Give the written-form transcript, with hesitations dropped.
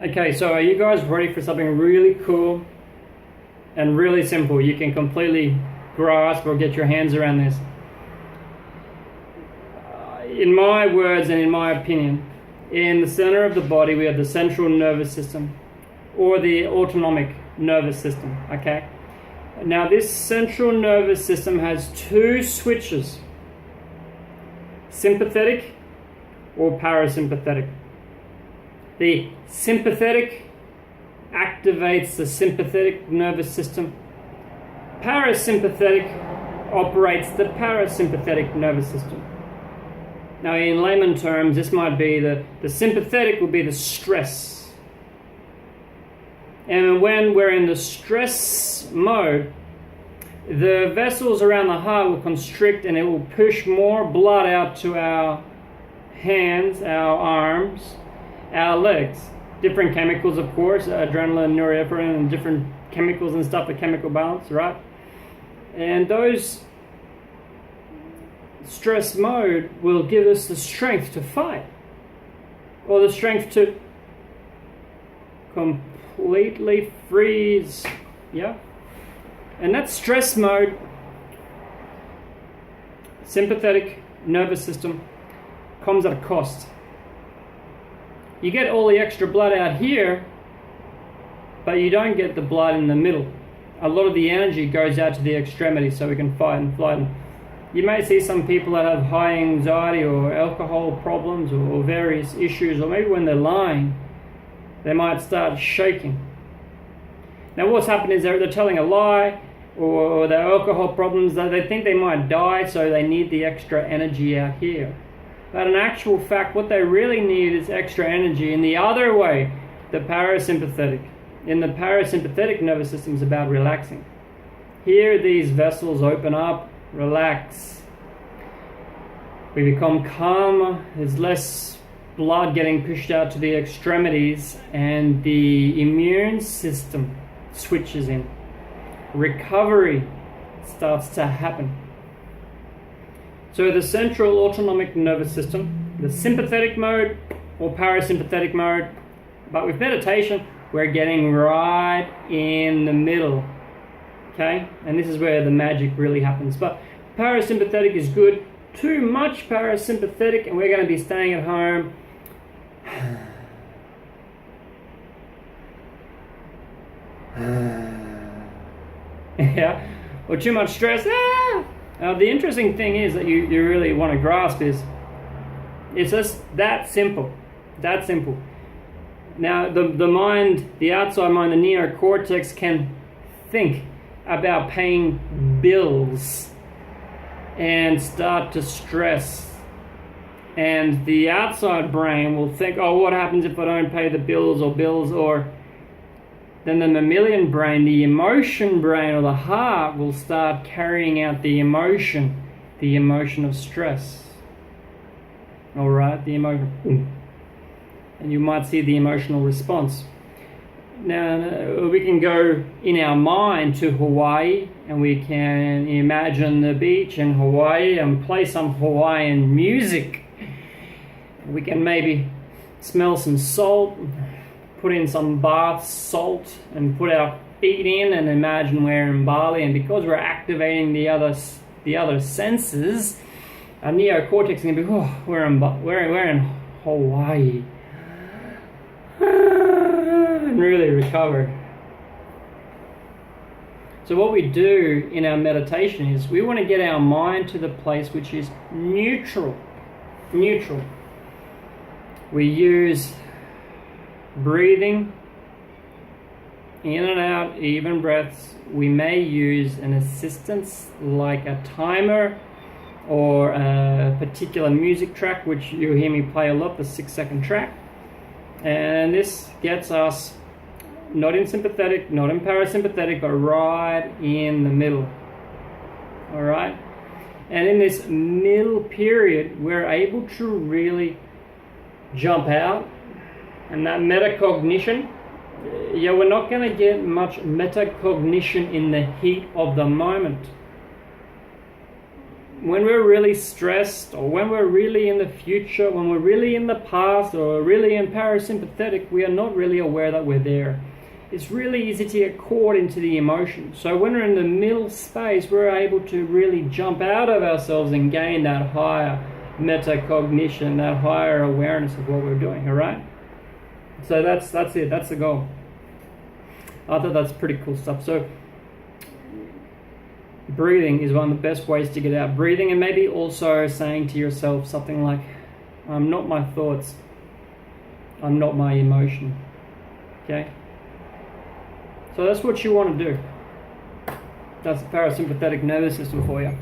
Okay, so are you guys ready for something really cool and really simple? You can completely grasp or get your hands around this. In my words and in my opinion, in the center of the body we have the central nervous system, or the autonomic nervous system, okay? Now this central nervous system has two switches, sympathetic or parasympathetic. The sympathetic activates the sympathetic nervous system. Parasympathetic operates the parasympathetic nervous system. Now in layman terms, this might be the sympathetic will be the stress. And when we're in the stress mode, the vessels around the heart will constrict and it will push more blood out to our hands, our arms, our legs. Different chemicals, of course, adrenaline, norepinephrine, and different chemicals and stuff, the chemical balance, right? And those stress mode will give us the strength to fight, or the strength to completely freeze, yeah? And that stress mode, sympathetic nervous system, comes at a cost. You get all the extra blood out here, but you don't get the blood in the middle. A lot of the energy goes out to the extremities so we can fight and flight. You may see some people that have high anxiety or alcohol problems or various issues, or maybe when they're lying, they might start shaking. Now what's happened is they're telling a lie, or their alcohol problems, they think they might die, so they need the extra energy out here. But in actual fact, what they really need is extra energy in the other way, the parasympathetic. In the parasympathetic nervous system is about relaxing. Here these vessels open up, relax. We become calmer, there's less blood getting pushed out to the extremities, and the immune system switches in. Recovery starts to happen. So the central autonomic nervous system, the sympathetic mode or parasympathetic mode, but with meditation we're getting right in the middle, okay? And this is where the magic really happens. But parasympathetic is good. Too much parasympathetic and we're going to be staying at home. Yeah, or too much stress. The interesting thing is that you really want to grasp is it's just that simple. That simple. Now the mind, the outside mind, the neocortex can think about paying bills and start to stress. And the outside brain will think, oh, what happens if I don't pay the bills, or then the mammalian brain, the emotion brain or the heart will start carrying out the emotion of stress. All right, the emotion. And you might see the emotional response. Now, we can go in our mind to Hawaii and we can imagine the beach in Hawaii and play some Hawaiian music. We can maybe smell some salt, put in some bath salt and put our feet in and imagine we're in Bali. And because we're activating the other senses, our neocortex is going to be, oh, we're in Hawaii. And really recover. So what we do in our meditation is we want to get our mind to the place which is neutral. We use breathing in and out, even breaths. We may use an assistance like a timer or a particular music track, which you'll hear me play a lot, the 6-second track. And this gets us not in sympathetic, not in parasympathetic, but right in the middle. All right? And in this middle period, we're able to really jump out. And that metacognition, we're not going to get much metacognition in the heat of the moment. when we're really stressed, or when we're really in the future, when we're really in the past, or really in parasympathetic, we are not really aware that we're there. It's really easy to get caught into the emotion. So when we're in the middle space, we're able to really jump out of ourselves and gain that higher metacognition, that higher awareness of what we're doing, all right? So that's it, that's the goal. I thought that's pretty cool stuff. So breathing is one of the best ways to get out. Breathing, and maybe also saying to yourself something like, I'm not my thoughts, I'm not my emotion. Okay? So that's what you want to do. That's the parasympathetic nervous system for you.